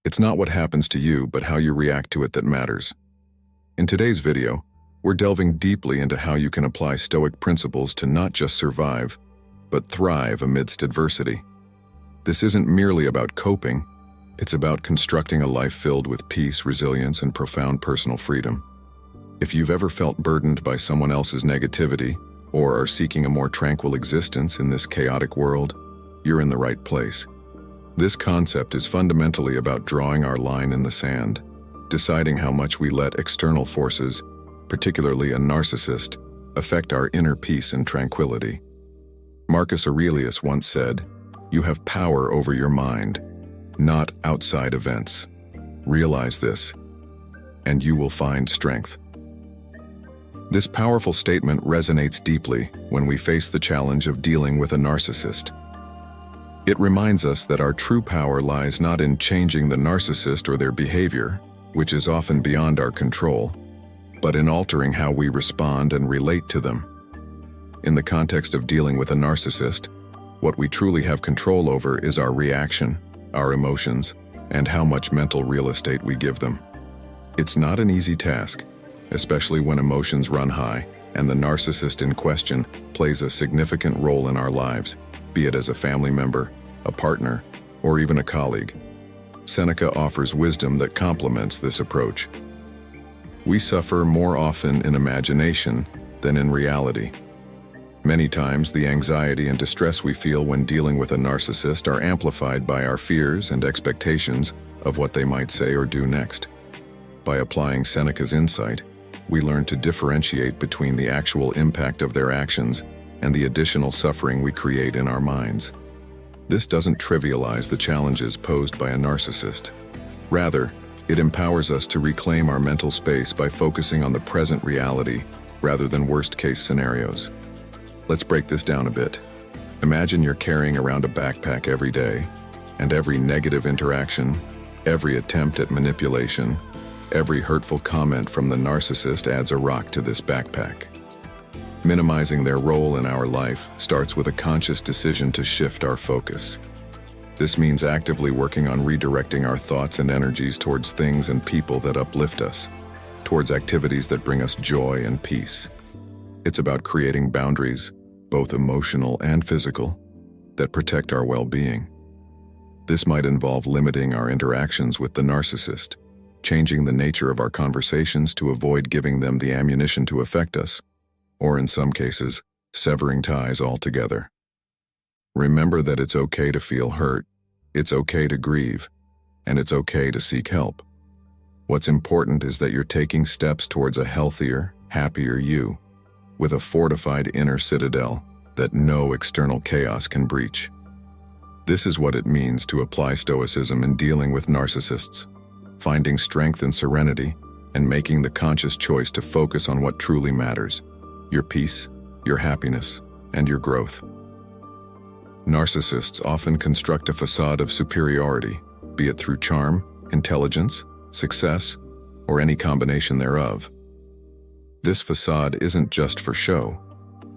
It's not what happens to you, but how you react to it that matters. In today's video, we're delving deeply into how you can apply Stoic principles to not just survive, but thrive amidst adversity. This isn't merely about coping, it's about constructing a life filled with peace, resilience, and profound personal freedom. If you've ever felt burdened by someone else's negativity, or are seeking a more tranquil existence in this chaotic world, you're in the right place. This concept is fundamentally about drawing our line in the sand, deciding how much we let external forces, particularly a narcissist, affect our inner peace and tranquility. Marcus Aurelius once said, "You have power over your mind, not outside events. Realize this, and you will find strength." This powerful statement resonates deeply when we face the challenge of dealing with a narcissist. It reminds us that our true power lies not in changing the narcissist or their behavior, which is often beyond our control, but in altering how we respond and relate to them. In the context of dealing with a narcissist, what we truly have control over is our reaction, our emotions, and how much mental real estate we give them. It's not an easy task, especially when emotions run high and the narcissist in question plays a significant role in our lives, be it as a family member, a partner, or even a colleague. Seneca offers wisdom that complements this approach. We suffer more often in imagination than in reality. Many times, the anxiety and distress we feel when dealing with a narcissist are amplified by our fears and expectations of what they might say or do next. By applying Seneca's insight, we learn to differentiate between the actual impact of their actions and the additional suffering we create in our minds. This doesn't trivialize the challenges posed by a narcissist. Rather, it empowers us to reclaim our mental space by focusing on the present reality rather than worst-case scenarios. Let's break this down a bit. Imagine you're carrying around a backpack every day, and every negative interaction, every attempt at manipulation, every hurtful comment from the narcissist adds a rock to this backpack. Minimizing their role in our life starts with a conscious decision to shift our focus. This means actively working on redirecting our thoughts and energies towards things and people that uplift us, towards activities that bring us joy and peace. It's about creating boundaries, both emotional and physical, that protect our well-being. This might involve limiting our interactions with the narcissist, changing the nature of our conversations to avoid giving them the ammunition to affect us, or in some cases, severing ties altogether. Remember that it's okay to feel hurt, it's okay to grieve, and it's okay to seek help. What's important is that you're taking steps towards a healthier, happier you, with a fortified inner citadel that no external chaos can breach. This is what it means to apply Stoicism in dealing with narcissists, finding strength and serenity, and making the conscious choice to focus on what truly matters: your peace, your happiness, and your growth. Narcissists often construct a facade of superiority, be it through charm, intelligence, success, or any combination thereof. This facade isn't just for show.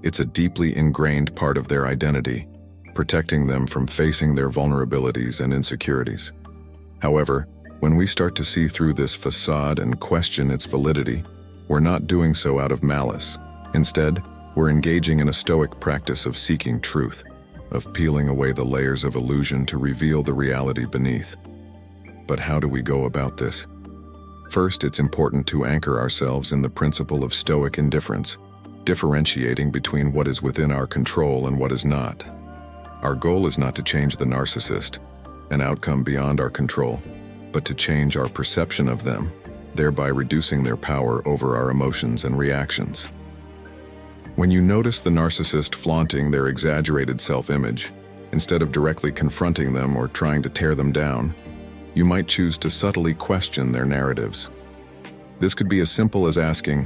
It's a deeply ingrained part of their identity, protecting them from facing their vulnerabilities and insecurities. However, when we start to see through this facade and question its validity, we're not doing so out of malice. Instead, we're engaging in a Stoic practice of seeking truth, of peeling away the layers of illusion to reveal the reality beneath. But how do we go about this? First, it's important to anchor ourselves in the principle of Stoic indifference, differentiating between what is within our control and what is not. Our goal is not to change the narcissist, an outcome beyond our control, but to change our perception of them, thereby reducing their power over our emotions and reactions. When you notice the narcissist flaunting their exaggerated self-image, instead of directly confronting them or trying to tear them down, you might choose to subtly question their narratives. This could be as simple as asking,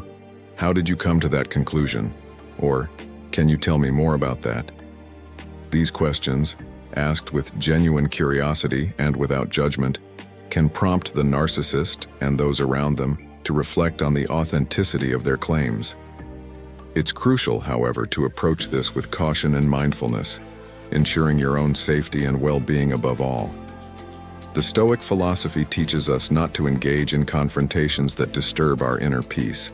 "How did you come to that conclusion?" Or, "Can you tell me more about that?" These questions, asked with genuine curiosity and without judgment, can prompt the narcissist and those around them to reflect on the authenticity of their claims. It's crucial, however, to approach this with caution and mindfulness, ensuring your own safety and well-being above all. The Stoic philosophy teaches us not to engage in confrontations that disturb our inner peace.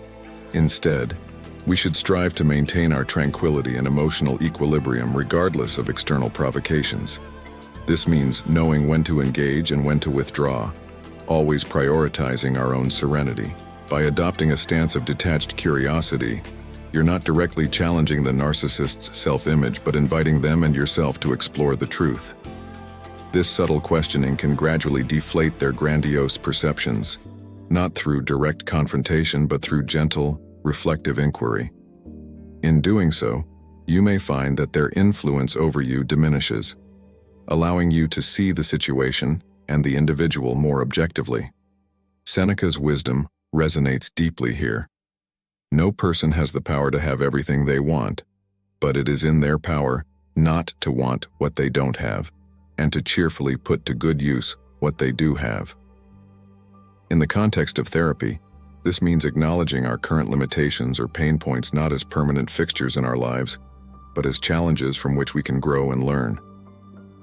Instead, we should strive to maintain our tranquility and emotional equilibrium regardless of external provocations. This means knowing when to engage and when to withdraw, always prioritizing our own serenity. By adopting a stance of detached curiosity, you're not directly challenging the narcissist's self-image, but inviting them and yourself to explore the truth. This subtle questioning can gradually deflate their grandiose perceptions, not through direct confrontation, but through gentle, reflective inquiry. In doing so, you may find that their influence over you diminishes, allowing you to see the situation and the individual more objectively. Seneca's wisdom resonates deeply here. No person has the power to have everything they want, but it is in their power not to want what they don't have, and to cheerfully put to good use what they do have. In the context of therapy, this means acknowledging our current limitations or pain points not as permanent fixtures in our lives, but as challenges from which we can grow and learn.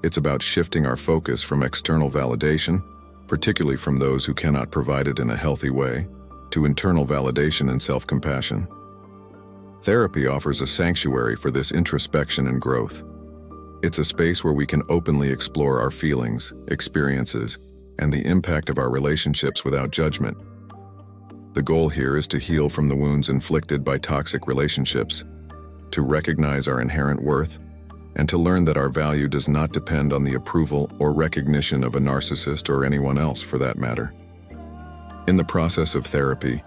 It's about shifting our focus from external validation, particularly from those who cannot provide it in a healthy way, to internal validation and self-compassion. Therapy offers a sanctuary for this introspection and growth. It's a space where we can openly explore our feelings, experiences, and the impact of our relationships without judgment. The goal here is to heal from the wounds inflicted by toxic relationships, to recognize our inherent worth, and to learn that our value does not depend on the approval or recognition of a narcissist or anyone else for that matter. In the process of therapy,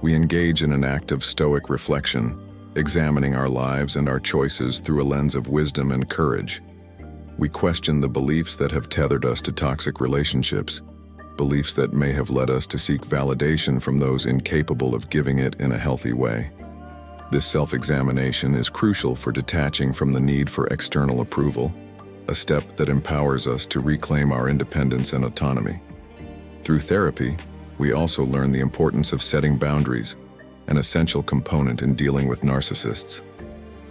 we engage in an act of stoic reflection, examining our lives and our choices through a lens of wisdom and courage. We question the beliefs that have tethered us to toxic relationships, beliefs that may have led us to seek validation from those incapable of giving it in a healthy way. This self-examination is crucial for detaching from the need for external approval, a step that empowers us to reclaim our independence and autonomy. Through therapy, we also learn the importance of setting boundaries, an essential component in dealing with narcissists.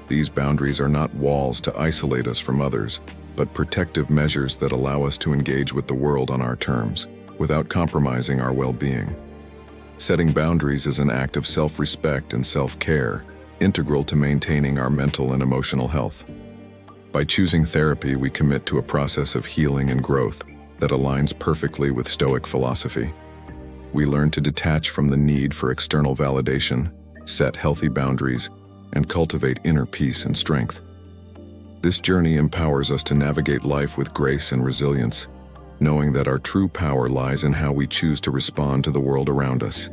These boundaries are not walls to isolate us from others, but protective measures that allow us to engage with the world on our terms, without compromising our well-being. Setting boundaries is an act of self-respect and self-care, integral to maintaining our mental and emotional health. By choosing therapy, we commit to a process of healing and growth that aligns perfectly with Stoic philosophy. We learn to detach from the need for external validation, set healthy boundaries, and cultivate inner peace and strength. This journey empowers us to navigate life with grace and resilience, knowing that our true power lies in how we choose to respond to the world around us.